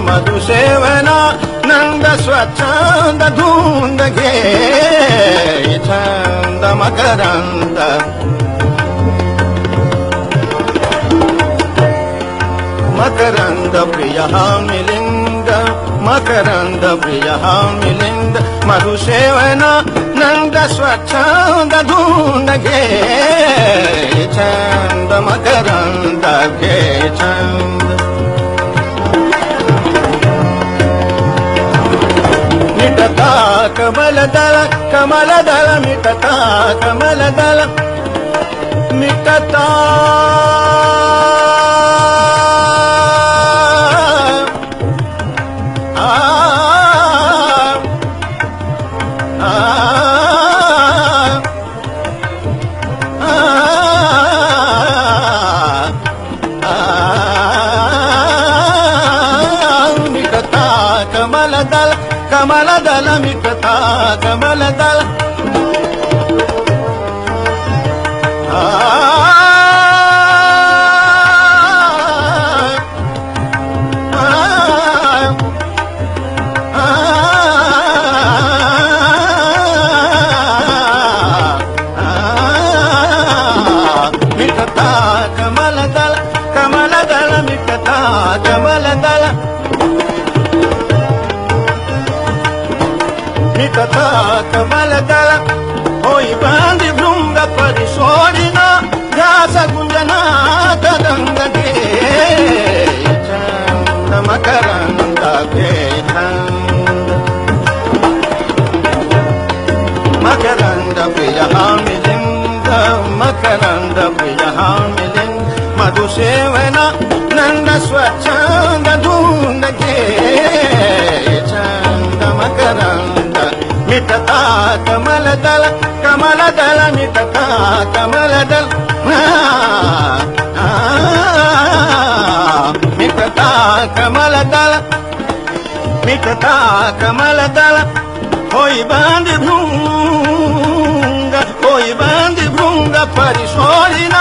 मधुसेवना नंद स्वच्छंद धुंद घे छंद मकरंद मकरंद प्रिय मिलिंद मकरंद प्रिय मिलिंद मधुसेवना नंद स्वच्छंद धुंद घे छंद मकरंद घे छंद मिटता कमलदल कमलदल मिटता कमलदल मिटता मिटता कमलदल कमलदल मिटता कमलदल मिटता कमलदल कमलदल मिटता कमलदल मिटता कमलदल होई बांधी भृंग परिसोडिन घास गुंजना कदंग घे छंद मकरंद घे छंद मकरंद प्रिय मिलिंद मकरंद प्रिय मिलिंद मधुसेवना नंद स्वच्छंद धुंद घे छंद मकरंद मिटता कमलदल कमलदल मिटता कमलदल मिटता कमलदल मिटता कमलदल होई बांधी भृंग परिसोडिन